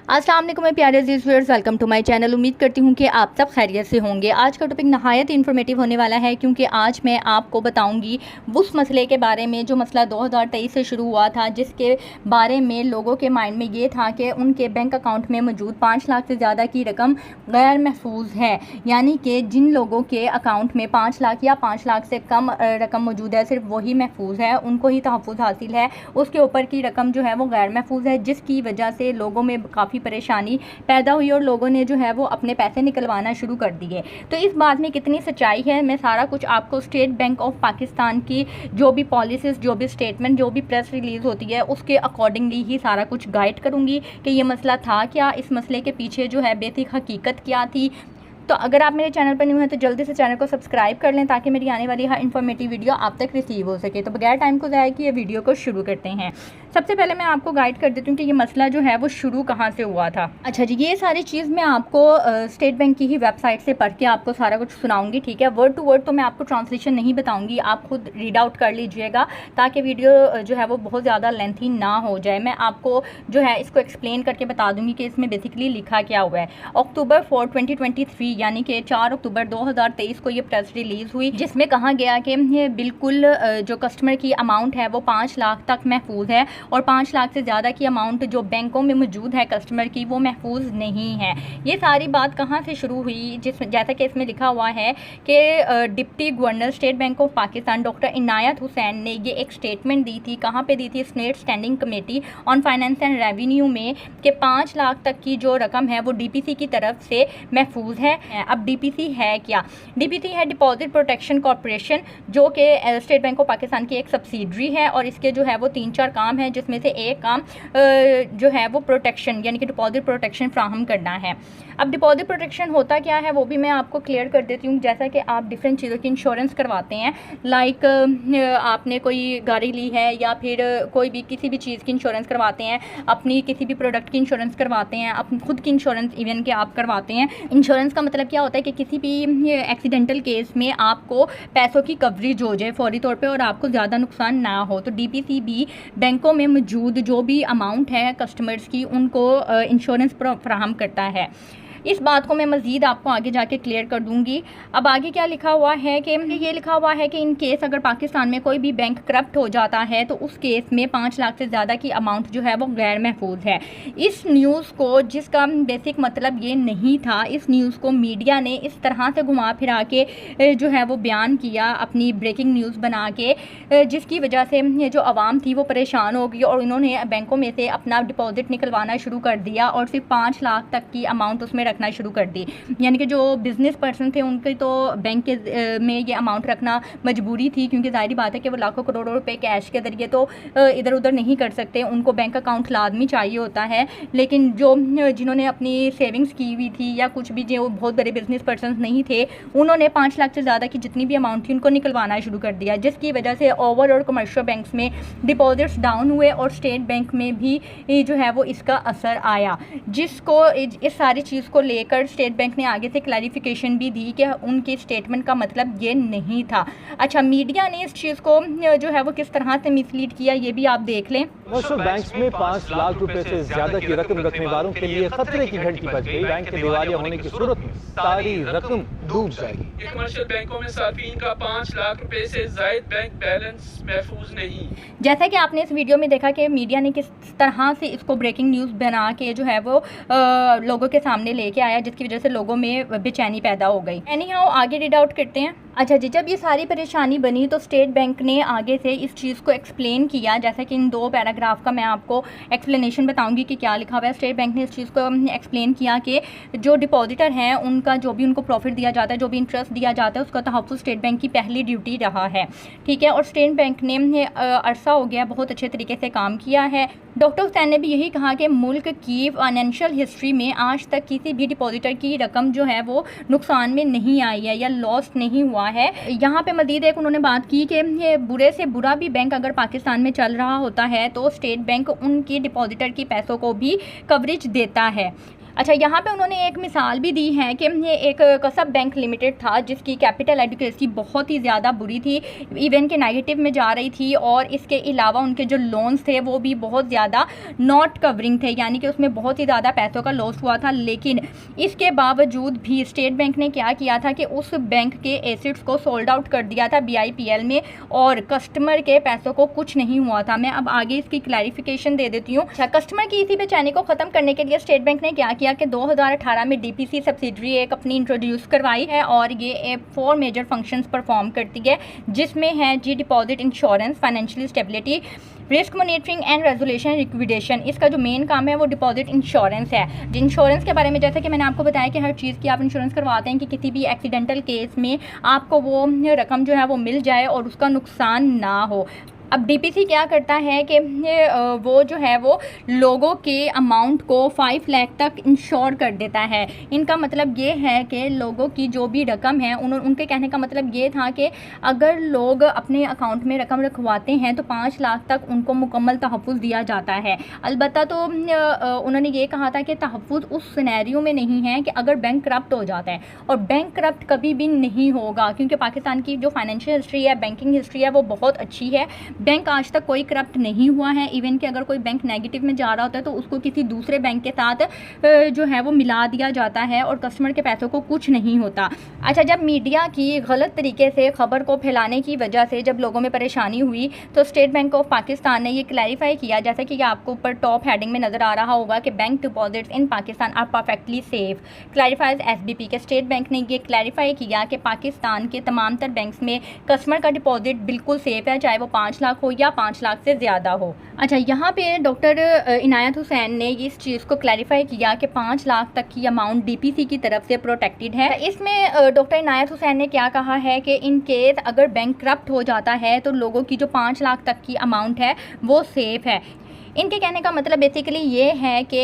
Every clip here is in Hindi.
अस्सलाम वालेकुम मेरे प्यारे अज़ीज़ viewers, welcome to my channel. उम्मीद करती हूँ कि आप सब खैरियत से होंगे। आज का टॉपिक नहायत इन्फॉर्मेटिव होने वाला है, क्योंकि आज मैं आपको बताऊंगी उस मसले के बारे में जो मसला 2023 से शुरू हुआ था, जिसके बारे में लोगों के माइंड में ये था कि उनके बैंक अकाउंट में मौजूद 5 लाख से ज़्यादा की रकम गैर महफूज है। यानी कि जिन लोगों के अकाउंट में 5 लाख या 5 लाख से कम रकम मौजूद है, सिर्फ वही महफूज है, उनको ही तहफ़्फ़ुज़ हासिल है। उसके ऊपर की रकम जो है वो गैर महफूज है, जिसकी वजह से लोगों में काफ़ी परेशानी पैदा हुई और लोगों ने जो है वो अपने पैसे निकलवाना शुरू कर दिए। तो इस बात में कितनी सच्चाई है, मैं सारा कुछ आपको स्टेट बैंक ऑफ पाकिस्तान की जो भी पॉलिसीज़, जो भी स्टेटमेंट, जो भी प्रेस रिलीज़ होती है, उसके अकॉर्डिंगली ही सारा कुछ गाइड करूँगी कि ये मसला था क्या, इस मसले के पीछे जो है बेसिक हकीकत क्या थी। तो अगर आप मेरे चैनल पर न्यू हैं तो जल्दी से चैनल को सब्सक्राइब कर लें, ताकि मेरी आने वाली हर इन्फॉर्मेटिव वीडियो आप तक रिसीव हो सके। तो बगैर टाइम को ज़ाया किए वीडियो को शुरू करते हैं। सबसे पहले मैं आपको गाइड कर देती हूँ कि ये मसला जो है वो शुरू कहाँ से हुआ था। अच्छा जी, ये सारी चीज़ मैं आपको स्टेट बैंक की ही वेबसाइट से पढ़ के आपको सारा कुछ सुनाऊंगी, ठीक है। वर्ड टू वर्ड तो मैं आपको ट्रांसलेशन नहीं बताऊँगी, आप खुद रीड आउट कर लीजिएगा, ताकि वीडियो जो है वो बहुत ज़्यादा लेंथी ना हो जाए। मैं आपको जो है इसको एक्सप्लेन करके बता दूँगी कि इसमें बेसिकली लिखा क्या हुआ है। अक्टूबर 4, 2023 यानी कि 4 अक्टूबर 2023 को ये प्रेस रिलीज़ हुई, जिसमें कहा गया कि ये बिल्कुल जो कस्टमर की अमाउंट है वो 5 लाख तक महफूज है, और 5 लाख से ज़्यादा की अमाउंट जो बैंकों में मौजूद है कस्टमर की, वो महफूज नहीं है। ये सारी बात कहाँ से शुरू हुई, जैसा कि इसमें लिखा हुआ है कि deputy governor state bank of Pakistan doctor Inayat Hussain ने ये एक स्टेटमेंट दी थी। कहाँ पे दी थी? State standing committee on finance and revenue में, कि 5 लाख तक की जो रकम है वो डीपीसी की तरफ से महफूज है। अब डीपीसी है क्या? डीपीसी है डिपॉजिट प्रोटेक्शन कॉर्पोरेशन, जो कि स्टेट बैंक ऑफ पाकिस्तान की एक सब्सिडरी है, और इसके जो है वो 3-4 काम है, जिसमें से एक काम जो है वो प्रोटेक्शन यानी कि डिपॉजिट प्रोटेक्शन फ्राहम करना है। अब डिपॉजिट प्रोटेक्शन होता क्या है वो भी मैं आपको क्लियर कर देती हूँ। जैसा कि आप डिफरेंट चीज़ों की इंश्योरेंस करवाते हैं, लाइक आपने कोई गाड़ी ली है या फिर कोई भी किसी भी चीज़ की इंश्योरेंस करवाते हैं, अपनी किसी भी प्रोडक्ट की इंश्योरेंस करवाते हैं, अपनी खुद की इंश्योरेंस इवन के आप करवाते हैं। इंश्योरेंस का मतलब क्या होता है कि किसी भी एक्सीडेंटल केस में आपको पैसों की कवरेज हो जाए फौरी तौर पे, और आपको ज़्यादा नुकसान ना हो। तो डीपीसी भी बैंकों में मौजूद जो भी अमाउंट है कस्टमर्स की, उनको इंश्योरेंस फ्राहम करता है। इस बात को मैं मज़ीद आपको आगे जाके क्लियर कर दूंगी। अब आगे क्या लिखा हुआ है कि ये लिखा हुआ है कि इन केस अगर पाकिस्तान में कोई भी बैंक करप्ट हो जाता है, तो उस केस में 5 लाख से ज़्यादा की अमाउंट जो है वो गैर महफूज है। इस न्यूज़ को, जिसका बेसिक मतलब ये नहीं था, इस न्यूज़ को मीडिया ने इस तरह से घुमा फिरा के जो है वो बयान किया, अपनी ब्रेकिंग न्यूज़ बना के, जिसकी वजह से जो आवाम थी वो परेशान हो गई, और इन्होंने बैंकों में से अपना डिपॉजिट निकलवाना शुरू कर दिया, और सिर्फ 5 लाख तक की अमाउंट उसमें रखना शुरू कर दी। यानी कि जो बिजनेस पर्सन थे उनके तो बैंक के में ये अमाउंट रखना मजबूरी थी, क्योंकि जाहिर बात है कि वो लाखों करोड़ों रुपए कैश के जरिए तो इधर उधर नहीं कर सकते, उनको बैंक अकाउंट लाजमी चाहिए होता है। लेकिन जो जिन्होंने अपनी सेविंग्स की हुई थी, या कुछ भी जो बहुत बड़े बिजनेस पर्सन नहीं थे, उन्होंने 5 लाख से ज़्यादा की जितनी भी अमाउंट थी उनको निकलवाना शुरू कर दिया, जिसकी वजह से ओवर और कमर्शियल बैंक्स में डिपॉजिट्स डाउन हुए, और स्टेट बैंक में भी जो है वो इसका असर आया, जिसको इस सारी चीज़ को लेकर स्टेट बैंक ने आगे से क्लैरिफिकेशन भी दी कि उनकी स्टेटमेंट का मतलब ये नहीं था। अच्छा, मीडिया ने इस चीज़ को जो है वो किस तरह से मिसलीड किया, ये भी आप देख लें। बैंक्स में 5 लाख रुपए से ज्यादा की रकम रखने वालों के लिए खतरे की घंटी बज गई। बैंक के दिवालिया होने की सूरत में सारी रकम डूब जाएगी। कमर्शियल बैंकों में सार्फिन का 5 लाख रुपए से जायद बैंक बैलेंस महफूज नहीं। जैसा कि आपने इस वीडियो में देखा कि मीडिया ने किस तरह से इसको ब्रेकिंग न्यूज़ बना के जो है वो लोगों के सामने लेके आया, जिसकी वजह से लोगों में बेचैनी पैदा हो गई। एनीहाउ आगे रीड आउट करते हैं। अच्छा जी, जब ये सारी परेशानी बनी तो स्टेट बैंक ने आगे से इस चीज़ को एक्सप्लेन किया, जैसा कि इन 2 पैराग्राफ का मैं आपको एक्सप्लेनेशन बताऊंगी कि क्या लिखा हुआ है। स्टेट बैंक ने इस चीज़ को एक्सप्लेन किया कि जो डिपॉजिटर हैं उनका जो भी उनको प्रॉफिट दिया जाता है, जो भी इंटरेस्ट दिया जाता है, उसका तहफ़्फ़ुज़ स्टेट बैंक की पहली ड्यूटी रहा है, ठीक है। और स्टेट बैंक ने अरसा हो गया बहुत अच्छे तरीके से काम किया है। डॉक्टर हुसैन ने भी यही कहा कि मुल्क की फाइनेंशियल हिस्ट्री में आज तक किसी भी डिपॉजिटर की रकम जो है वो नुकसान में नहीं आई है या लॉस्ट नहीं हुआ है। यहाँ पे मज़ीद एक उन्होंने बात की कि ये बुरे से बुरा भी बैंक अगर पाकिस्तान में चल रहा होता है तो स्टेट बैंक उनकी डिपॉजिटर की पैसों को भी कवरेज देता है। अच्छा, यहाँ पे उन्होंने एक मिसाल भी दी है कि ये एक कसब बैंक लिमिटेड था जिसकी कैपिटल एडिक्वेसी बहुत ही ज़्यादा बुरी थी, इवन के नेगेटिव में जा रही थी, और इसके अलावा उनके जो लोन्स थे वो भी बहुत ज़्यादा नॉट कवरिंग थे, यानी कि उसमें बहुत ही ज़्यादा पैसों का लॉस हुआ था। लेकिन इसके बावजूद भी स्टेट बैंक ने क्या किया था कि उस बैंक के एसेट्स को सोल्ड आउट कर दिया था BIPL में, और कस्टमर के पैसों को कुछ नहीं हुआ था। मैं अब आगे इसकी क्लैरिफिकेशन दे देती हूँ। अच्छा, कस्टमर की इसी बेचैनी को ख़त्म करने के लिए स्टेट बैंक ने क्या किया कि 2018 में DPC सब्सिडरी एक अपनी इंट्रोड्यूस करवाई है, और ये 4 मेजर फंक्शंस परफॉर्म करती है, जिसमें है जी deposit insurance, financial stability, risk monitoring and resolution, liquidation. इसका जो मेन काम है वो डिपॉजिट इंश्योरेंस है। इंश्योरेंस के बारे में जैसे कि मैंने आपको बताया कि हर चीज़ की आप इंश्योरेंस करवाते हैं कि किसी भी एक्सीडेंटल केस में आपको वो रकम जो है वो मिल जाए और उसका नुकसान ना हो। अब DPC क्या करता है कि वो जो है वो लोगों के अमाउंट को 5 लाख तक इंश्योर कर देता है। इनका मतलब ये है कि लोगों की जो भी रकम है, उनके कहने का मतलब ये था कि अगर लोग अपने अकाउंट में रकम रखवाते हैं तो 5 लाख तक उनको मुकम्मल तहफ़्फ़ुज़ दिया जाता है। अलबत्ता तो उन्होंने ये कहा था कि तहफ़्फ़ुज़ उस सिनेरियो में नहीं है कि अगर बैंक करप्ट हो जाता है, और बैंक करप्ट कभी भी नहीं होगा क्योंकि पाकिस्तान की जो फाइनेंशियल हिस्ट्री है, बैंकिंग हिस्ट्री है, वो बहुत अच्छी है। बैंक आज तक कोई करप्ट नहीं हुआ है। इवन कि अगर कोई बैंक नेगेटिव में जा रहा होता है तो उसको किसी दूसरे बैंक के साथ जो है वो मिला दिया जाता है और कस्टमर के पैसों को कुछ नहीं होता। अच्छा, जब मीडिया की गलत तरीके से खबर को फैलाने की वजह से जब लोगों में परेशानी हुई तो स्टेट बैंक ऑफ पाकिस्तान ने ये क्लैरिफाई किया, जैसा कि आपको ऊपर टॉप हेडिंग में नज़र आ रहा होगा कि bank deposits in Pakistan are perfectly safe, clarifies SBP के स्टेट बैंक ने ये क्लैरिफाई किया कि पाकिस्तान के तमाम तर बैंक्स में कस्टमर का डिपॉजिट बिल्कुल सेफ है, चाहे वो 5 लाख हो या 5 लाख से ज़्यादा हो। अच्छा, यहाँ पे डॉक्टर इनायत हुसैन ने इस चीज़ को क्लैरिफाई किया कि 5 लाख तक की अमाउंट DPC की तरफ से प्रोटेक्टेड है। इसमें डॉक्टर इनायत हुसैन ने क्या कहा है कि इन केस अगर बैंक करप्ट हो जाता है तो लोगों की जो 5 लाख तक की अमाउंट है वो सेफ़ है। इनके कहने का मतलब बेसिकली ये है कि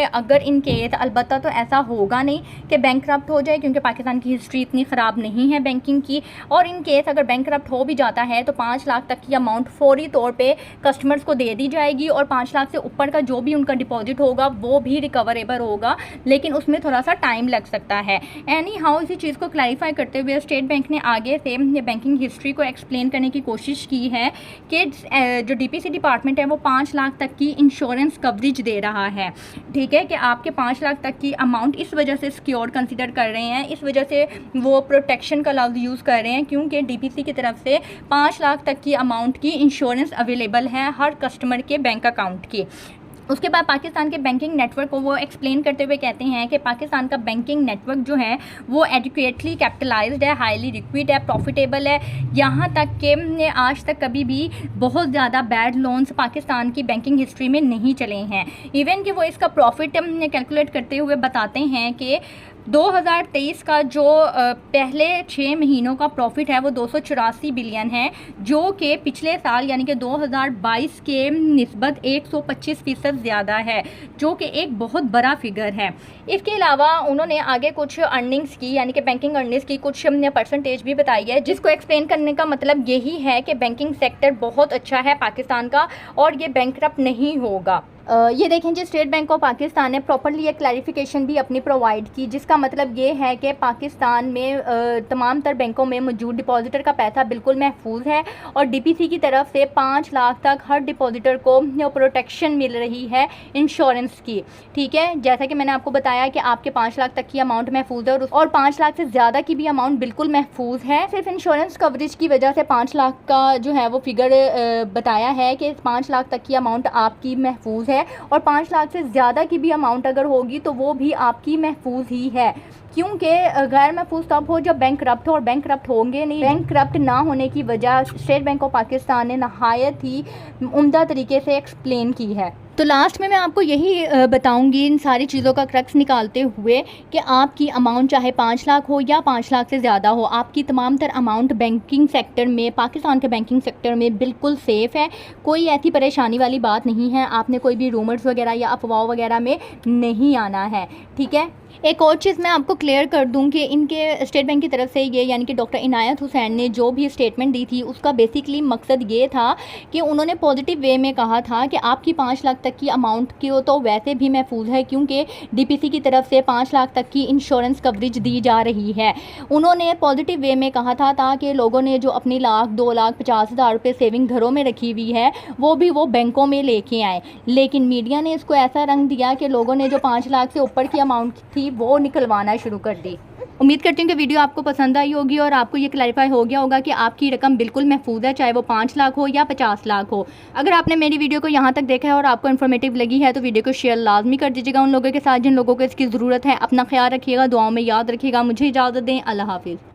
अगर इन केस, अलबत्ता तो ऐसा होगा नहीं कि बैंक करप्ट हो जाए क्योंकि पाकिस्तान की हिस्ट्री इतनी ख़राब नहीं है बैंकिंग की, और इन केस अगर बैंक करप्ट हो भी जाता है तो 5 लाख तक की अमाउंट फौरी तौर पे कस्टमर्स को दे दी जाएगी, और 5 लाख से ऊपर का जो भी उनका डिपॉजिट होगा वो भी रिकवरेबल होगा, लेकिन उसमें थोड़ा सा टाइम लग सकता है। एनी हाउ, इसी चीज़ को क्लैरिफाई करते हुए स्टेट बैंक ने आगे से बैंकिंग हिस्ट्री को एक्सप्लेन करने की कोशिश की है कि जो DPC डिपार्टमेंट है वो 5 लाख तक की इंश्योरेंस कवरेज दे रहा है। ठीक है कि आपके 5 लाख तक की अमाउंट इस वजह से सिक्योर कंसीडर कर रहे हैं, इस वजह से वो प्रोटेक्शन का लफ्ज़ यूज़ कर रहे हैं क्योंकि DPC की तरफ से 5 लाख तक की अमाउंट की इंश्योरेंस अवेलेबल है हर कस्टमर के बैंक अकाउंट की। उसके बाद पाकिस्तान के बैंकिंग नेटवर्क को वो एक्सप्लेन करते हुए कहते हैं कि पाकिस्तान का बैंकिंग नेटवर्क जो है वो एडिक्वेटली कैपिटलाइज्ड है, हाईली लिक्विड है, प्रॉफिटेबल है। यहाँ तक कि आज तक कभी भी बहुत ज़्यादा बैड लोन्स पाकिस्तान की बैंकिंग हिस्ट्री में नहीं चले हैं। इवन कि वो इसका प्रॉफिट कैलकुलेट करते हुए बताते हैं कि 2023 का जो पहले 6 महीनों का प्रॉफिट है वो 284 बिलियन है, जो कि पिछले साल यानी कि 2022 के निस्बत 125% ज़्यादा है, जो कि एक बहुत बड़ा फिगर है। इसके अलावा उन्होंने आगे कुछ अर्निंग्स की यानी कि बैंकिंग अर्निंग्स की कुछ परसेंटेज भी बताई है, जिसको एक्सप्लेन करने का मतलब यही है कि बैंकिंग सेक्टर बहुत अच्छा है पाकिस्तान का और ये बैंकरप्ट नहीं होगा। ये देखें जी, स्टेट बैंक ऑफ पाकिस्तान ने प्रॉपरली एक क्लैरिफिकेशन भी अपनी प्रोवाइड की, जिसका मतलब ये है कि पाकिस्तान में तमाम तर बैंकों में मौजूद डिपॉजिटर का पैसा बिल्कुल महफूज है और DPC की तरफ से 5 लाख तक हर डिपॉजिटर को प्रोटेक्शन मिल रही है इंश्योरेंस की। ठीक है, जैसा कि मैंने आपको बताया कि आपके 5 लाख तक की अमाउंट महफूज है और 5 लाख से ज़्यादा की भी अमाउंट बिल्कुल महफूज है। सिर्फ इंश्योरेंस कवरेज की वजह से 5 लाख का जो है वो फिगर बताया है कि 5 लाख तक की अमाउंट आपकी महफूज है और 5 लाख से ज़्यादा की भी अमाउंट अगर होगी तो वो भी आपकी महफूज ही है, क्योंकि गैर महफूज तब हो जब बैंक करप्ट हो और बैंक करप्ट होंगे नहीं। बैंक करप्ट ना होने की वजह स्टेट बैंक ऑफ पाकिस्तान ने नहायत ही उम्दा तरीके से एक्सप्लेन की है। तो लास्ट में मैं आपको यही बताऊंगी इन सारी चीज़ों का क्रक्स निकालते हुए कि आपकी अमाउंट चाहे 5 लाख हो या 5 लाख से ज़्यादा हो, आपकी तमाम तर अमाउंट बैंकिंग सेक्टर में, पाकिस्तान के बैंकिंग सेक्टर में बिल्कुल सेफ़ है। कोई ऐसी परेशानी वाली बात नहीं है, आपने कोई भी रूमर्स वगैरह या अफवाह वगैरह में नहीं आना है। ठीक है, एक और चीज़ मैं आपको क्लियर कर दूं कि इनके स्टेट बैंक की तरफ से ये यानी कि डॉक्टर इनायत हुसैन ने जो भी स्टेटमेंट दी थी उसका बेसिकली मकसद ये था कि उन्होंने पॉजिटिव वे में कहा था कि आपकी 5 लाख तक की अमाउंट की तो वैसे भी महफूज है, क्योंकि डीपीसी की तरफ से 5 लाख तक की इंश्योरेंस कवरेज दी जा रही है। उन्होंने पॉजिटिव वे में कहा था ताकि लोगों ने जो अपनी 1,02,50,000 रुपये सेविंग घरों में रखी हुई है वो बैंकों में लेके आए। लेकिन मीडिया ने इसको ऐसा रंग दिया कि लोगों ने जो 5 लाख से ऊपर की अमाउंट थी वो निकलवाना शुरू कर दी। उम्मीद करती हूँ कि वीडियो आपको पसंद आई होगी और आपको ये क्लैरिफाई हो गया होगा कि आपकी रकम बिल्कुल महफूज है, चाहे वो 5 लाख हो या 50 लाख हो। अगर आपने मेरी वीडियो को यहाँ तक देखा है और आपको इन्फॉर्मेटिव लगी है तो वीडियो को शेयर लाजमी कर दीजिएगा उन लोगों के साथ जिन लोगों को इसकी ज़रूरत है। अपना ख्याल रखिएगा, दुआओं में याद रखिएगा। मुझे इजाज़त दें। अल्लाह हाफिज़।